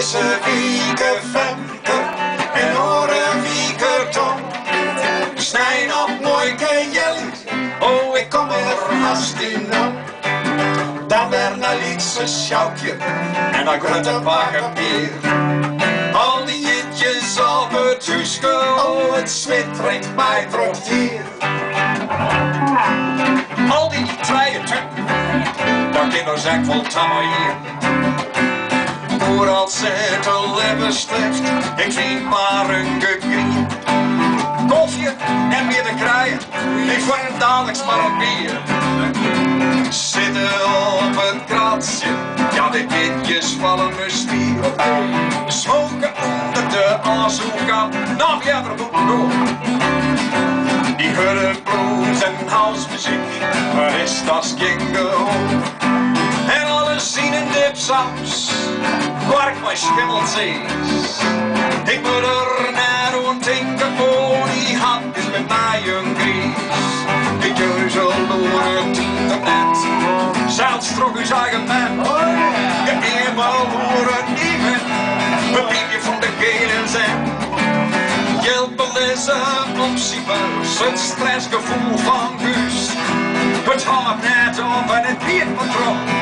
is een wieke Femke en hoor een wieke Tom. Snij nog mooi jelly, oh ik kom er haast in om. Dan weer een lietse sjoukje en dan grote bakken bier. Al die jitjes op het huisje, oh het zwit drinkt mij trot hier. Al die treien tukken, daar kinders echt vol tammer hier. Vooral zit een lippenstift, ik vind maar een gekrie. Koffie en weer de kraaien, ik word dadelijk maar een bier. Zitten op het kratje, ja de kindjes vallen me stier. Smoken onder de azulkap, nog jaren goed door. Die horen blues en housemuziek, maar is dat jingle. En alles zien in dipsaps, waar ik mijn schimmeltjes. Ik moet er naar aan denken, oh die hand is met mij een gries. Ik jeuzel door het internet, zelfs trok uw eigen man. Je eenmaal horen even, een piepje van de gele zin. Jelpen is een optiebuis, het stressgevoel van Guus. Het hart net op en het bier patroon.